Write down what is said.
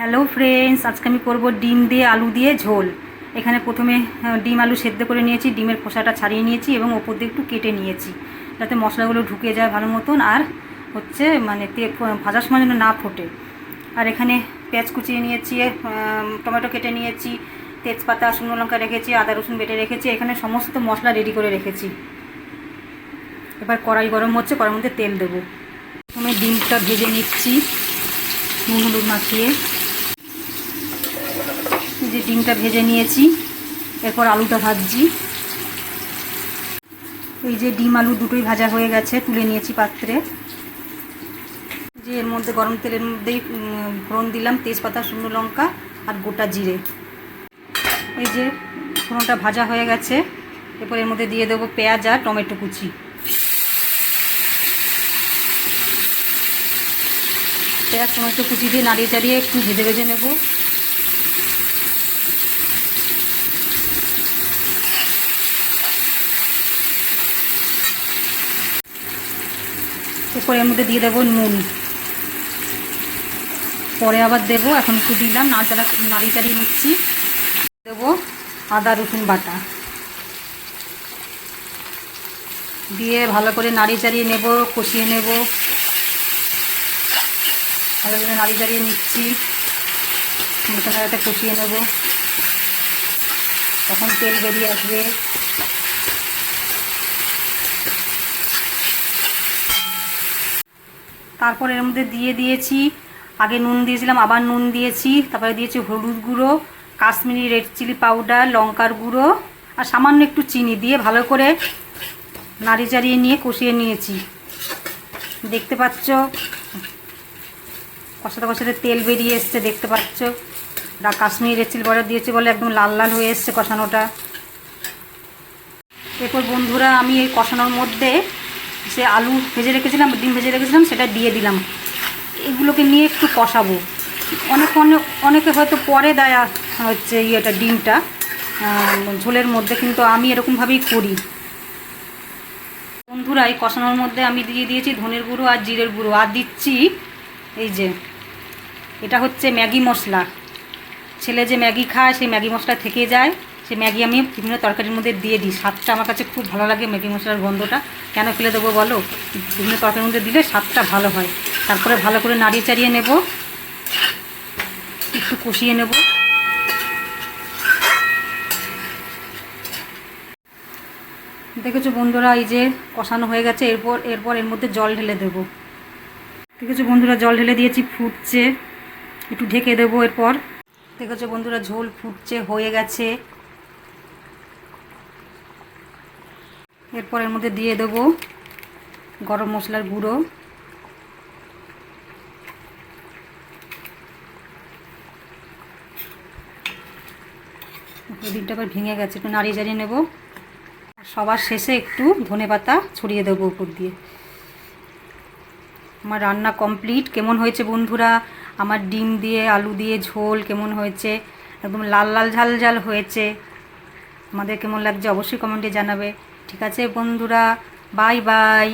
Hello friends, আজকে আমি করব ডিম দিয়ে আলু দিয়ে ঝোল। এখানে প্রথমে ডিম আলু সেদ্ধ করে নিয়েছি, ডিমের খোসাটা ছাড়িয়ে নিয়েছি এবং ওপর দিয়ে একটু কেটে নিয়েছি যাতে মশলাগুলো ঢুকে যায় ভালো মতন, আর হচ্ছে মানে ভাজার সময় যেন না ফোটে। আর এখানে পেঁয়াজ কুচিয়ে নিয়েছি, টমেটো কেটে নিয়েছি, তেজপাতা, শুকনো লঙ্কা রেখেছি, আদা রসুন বেটে রেখেছি। এখানে সমস্ত মশলা রেডি করে রেখেছি। এবার কড়াই গরম হচ্ছে, কড়াইয়ের মধ্যে তেল দেবো। প্রথমে ডিমটা ভেজে নিচ্ছি নুন হলুদ মাখিয়ে। যে ডিমটা ভেজে নিয়েছি, এরপর আলুটা ভাজছি। এই যে ডিম আলু দুটোই ভাজা হয়ে গেছে, তুলে নিয়েছি পাত্রে। যে এর মধ্যে গরম তেলের মধ্যেই ফোড়ন দিলাম তেজপাতা, শুকনো লঙ্কা আর গোটা জিরে। এই যে ফোড়নটা ভাজা হয়ে গেছে, এরপর এর মধ্যে দিয়ে দেবো পেঁয়াজ আর টমেটো কুচি। পেঁয়াজ টমেটো কুচি দিয়ে নাড়িয়ে চাড়িয়ে একটু ভেজে ভেজে নেব। এরপর এর মধ্যে দিয়ে দেবো নুন, পরে আবার দেবো, এখন একটু দিলাম, নাড়িয়ে চাড়িয়ে নিচ্ছি। দেবো আদা রসুন বাটা দিয়ে ভালো করে নাড়িয়ে চাড়িয়ে নেব, কষিয়ে নেব। ভালো করে নাড়িয়ে চাড়িয়ে নিচ্ছি, মশলাটাতে কষিয়ে নেব, তখন তেল বেরিয়ে আসবে। তারপর এর মধ্যে দিয়ে দিয়েছি, আগে নুন দিয়েছিলাম, আবার নুন দিয়েছি, তারপরে দিয়েছি হলুদ গুঁড়ো, কাশ্মীরি রেড চিলি পাউডার, লঙ্কার গুঁড়ো আর সামান্য একটু চিনি দিয়ে ভালো করে নাড়িয়ে চাড়িয়ে নিয়ে কষিয়ে নিয়েছি। দেখতে পাচ্ছ কষাতে কষাতে তেল বেরিয়ে এসছে, দেখতে পাচ্ছ। কাশ্মীরি রেড চিলি পাউডার দিয়েছি বলে একদম লাল লাল হয়ে এসছে কষানোটা। এরপর বন্ধুরা আমি এই কষানোর মধ্যে সে আলু ভেজে রেখেছিলাম, ডিম ভেজে রেখেছিলাম, সেটা দিয়ে দিলাম। এগুলোকে নিয়ে একটু কষাবো। অনেকে হয়তো পরে দেয় হচ্ছে ডিমটা ঝোলের মধ্যে, কিন্তু আমি এরকমভাবেই করি। বন্ধুরা এই কষানোর মধ্যে আমি দিয়ে দিয়েছি ধনের গুঁড়ো আর জিরের গুঁড়ো, আর দিচ্ছি এই যে এটা হচ্ছে ম্যাগি মশলা। ছেলে যে ম্যাগি খায় সেই ম্যাগি মশলা থেকে যায়, সেই ম্যাগি আমি বিভিন্ন তরকারির মধ্যে দিয়ে দিই। স্বাদটা আমার কাছে খুব ভালো লাগে, ম্যাগি মশলার গন্ধটা। কেন ফেলে দেবো বলো, বিভিন্ন তরকারির মধ্যে দিলে স্বাদটা ভালো হয়। তারপরে ভালো করে নাড়িয়ে চাড়িয়ে নেব, একটু কষিয়ে নেব। দেখেছো বন্ধুরা, এই যে কষানো হয়ে গেছে। এরপর এর মধ্যে জল ঢেলে দেবো। দেখেছো বন্ধুরা, জল ঢেলে দিয়েছি, ফুটছে, একটু ঢেকে দেবো। এরপর দেখেছো বন্ধুরা, ঝোল ফুটছে, হয়ে গেছে। এরপর এর মধ্যে দিয়ে দেবো গরম মশলার গুঁড়ো, ডিমটা আবার ভেঙে গেছে, একটু নাড়িয়ে চাড়িয়ে নেব। সবার শেষে একটু ধনেপাতা ছড়িয়ে দেবো উপর দিয়ে। আমার রান্না কমপ্লিট। কেমন হয়েছে বন্ধুরা আমার ডিম দিয়ে আলু দিয়ে ঝোল? কেমন হয়েছে? একদম লাল লাল ঝাল ঝাল হয়েছে। আমাদের কেমন লাগছে অবশ্যই কমেন্টে জানাবে। ঠিক আছে বন্ধুরা, বাই বাই।